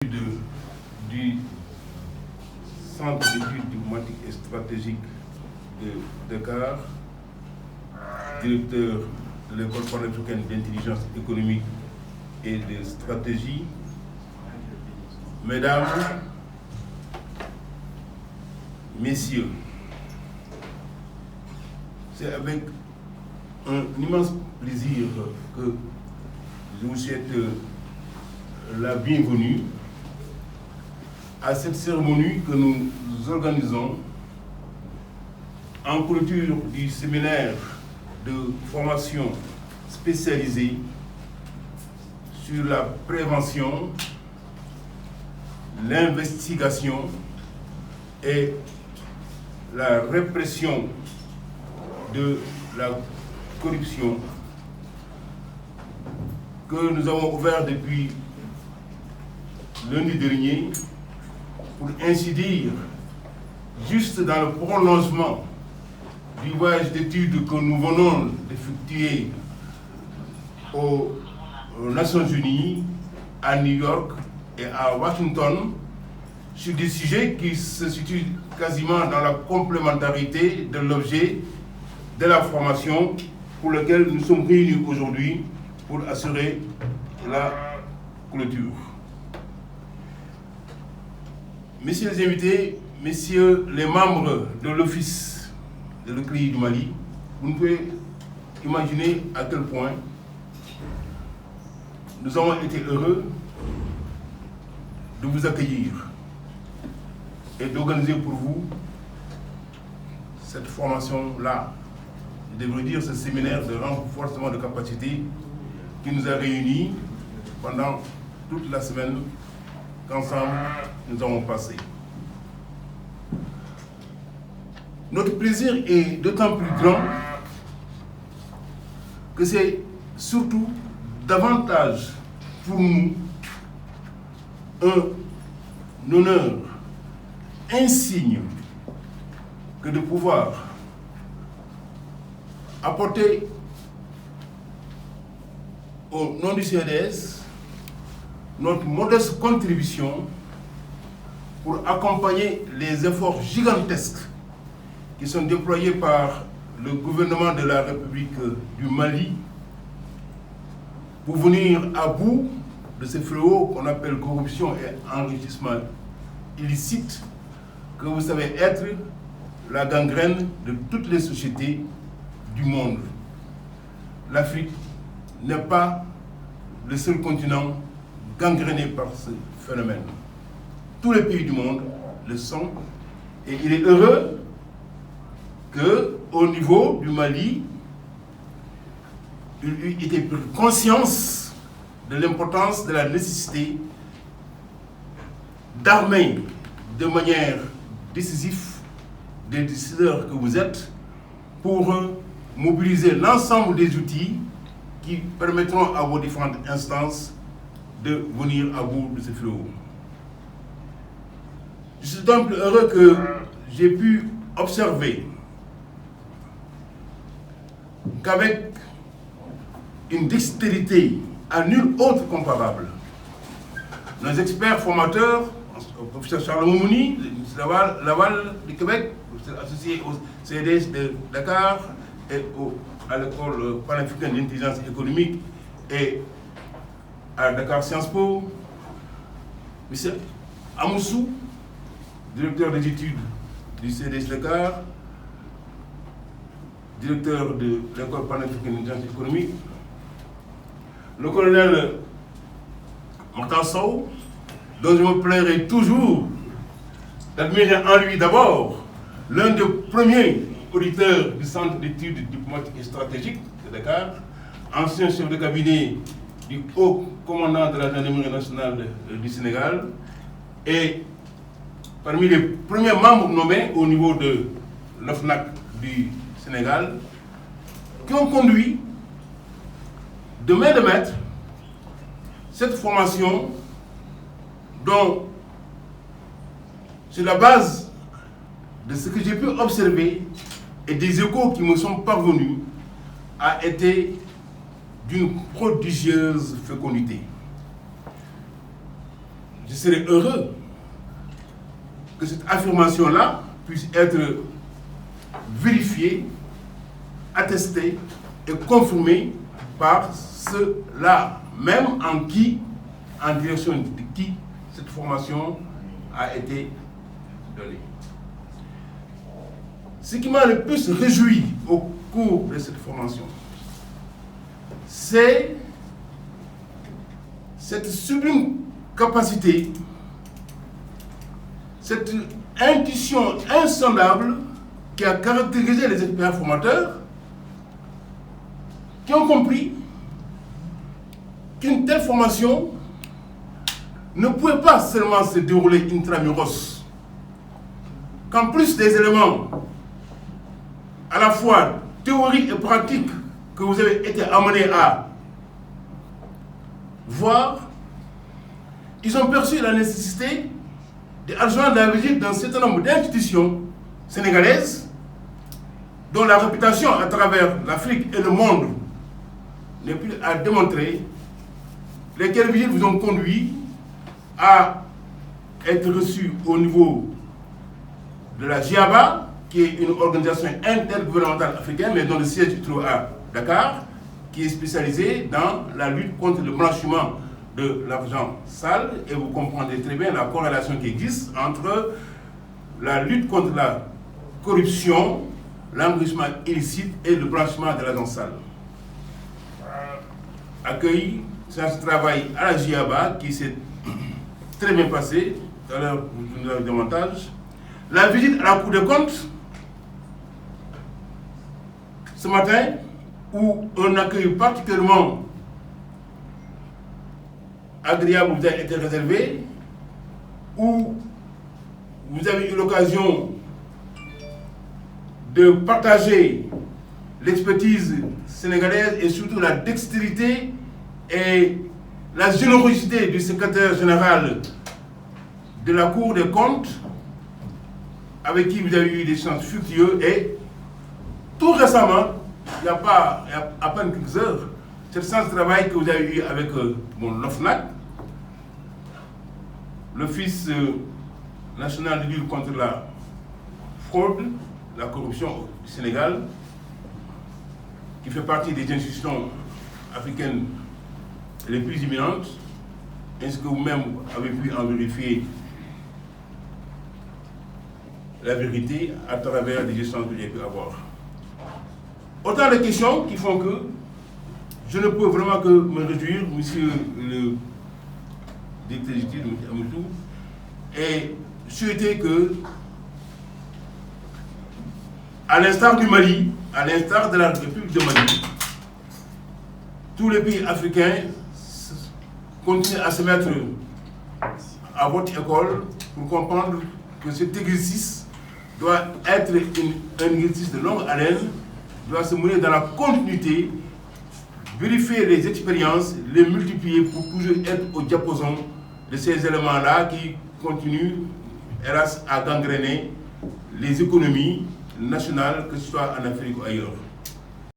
du Centre d'études diplomatiques et stratégiques de Dakar, directeur de l'École panafricaine d'intelligence économique et de stratégie, Mesdames, Messieurs, c'est avec un immense plaisir que je vous souhaite la bienvenue à cette cérémonie que nous organisons en clôture du séminaire de formation spécialisée sur la prévention, l'investigation et la répression de la corruption que nous avons ouvert depuis lundi dernier, pour ainsi dire, juste dans le prolongement du voyage d'études que nous venons d'effectuer aux Nations Unies, à New York et à Washington, sur des sujets qui se situent quasiment dans la complémentarité de l'objet de la formation pour lequel nous sommes réunis aujourd'hui pour assurer la clôture. Messieurs les invités, messieurs les membres de l'Office de l'Écrit du Mali, vous ne pouvez imaginer à quel point nous avons été heureux de vous accueillir et d'organiser pour vous cette formation-là. Je devrais dire ce séminaire de renforcement de capacité qui nous a réunis pendant toute la semaine qu'ensemble nous avons passé. Notre plaisir est d'autant plus grand que c'est surtout davantage pour nous un honneur insigne que de pouvoir apporter au nom du CNDS notre modeste contribution pour accompagner les efforts gigantesques qui sont déployés par le gouvernement de la République du Mali pour venir à bout de ces fléaux qu'on appelle corruption et enrichissement illicite, que vous savez être la gangrène de toutes les sociétés du monde. L'Afrique n'est pas le seul continent gangréné par ce phénomène. Tous les pays du monde le sont, et il est heureux qu'au niveau du Mali, il ait été pris conscience de l'importance, de la nécessité d'armer de manière décisive des décideurs que vous êtes pour mobiliser l'ensemble des outils qui permettront à vos différentes instances de venir à bout de ces fléaux. Je suis d'autant plus heureux que j'ai pu observer qu'avec une dextérité à nul autre comparable, nos experts formateurs, le professeur Charles Moumouni, le ministre Laval du Québec, associé au CDS de Dakar et à l'école panafricaine d'intelligence économique et à Dakar Sciences Po, M. Amoussou, directeur des études du CDS Dakar, directeur de l'école panafricaine d'intelligence économique, le colonel Martin Sow, dont je me plairai toujours d'admirer en lui d'abord l'un des premiers auditeurs du Centre d'études diplomatiques et stratégiques de Dakar, ancien chef de cabinet du haut commandant de la gendarmerie nationale du Sénégal, et parmi les premiers membres nommés au niveau de l'OFNAC du Sénégal, qui ont conduit de main de maître cette formation dont, sur la base de ce que j'ai pu observer et des échos qui me sont parvenus, a été d'une prodigieuse fécondité. je serais heureux que cette affirmation-là puisse être vérifiée, attestée et confirmée par ceux-là, même en direction de qui cette formation a été donnée. Ce qui m'a le plus réjoui au cours de cette formation, c'est cette sublime capacité, cette intuition insondable qui a caractérisé les experts formateurs, qui ont compris qu'une telle formation ne pouvait pas seulement se dérouler intramuros, qu'en plus des éléments à la fois théoriques et pratiques que vous avez été amenés à voir, ils ont perçu la nécessité d'adjoindre la visite d'un certain nombre d'institutions sénégalaises dont la réputation à travers l'Afrique et le monde n'est plus à démontrer, lesquelles visites vous ont conduit à être reçus au niveau de la GIABA, qui est une organisation intergouvernementale africaine, mais dont le siège se trouve à Dakar, qui est spécialisée dans la lutte contre le blanchiment de l'argent sale. Et vous comprendrez très bien la corrélation qui existe entre la lutte contre la corruption, l'enrichissement illicite et le blanchiment de l'argent sale. Accueilli, ça se travaille à la GIABA, qui s'est très bien passé. Tout à l'heure, vous nous avez davantage. La visite à la Cour des comptes, ce matin, où un accueil particulièrement agréable vous a été réservé, où vous avez eu l'occasion de partager l'expertise sénégalaise et surtout la dextérité et la générosité du secrétaire général de la Cour des comptes, avec qui vous avez eu des échanges fructueux. Et tout récemment, il y a à peine quelques heures, cette séance de travail que vous avez eu avec l'OFNAC, l'Office national de lutte contre la fraude, la corruption du Sénégal, qui fait partie des institutions africaines les plus imminentes, ainsi que vous-même avez pu en vérifier la vérité à travers les échanges que j'ai pu avoir. Autant de questions qui font que je ne peux vraiment que me réjouir, monsieur le directeur exécutif, M. Amoutou, et souhaiter que, à l'instar du Mali, à l'instar de la République de Mali, tous les pays africains continuent à se mettre à votre école pour comprendre que cet exercice doit être un exercice de longue haleine, doit se mener dans la continuité, vérifier les expériences, les multiplier pour toujours être au diapason de ces éléments-là qui continuent, hélas, à gangréner les économies nationales, que ce soit en Afrique ou ailleurs.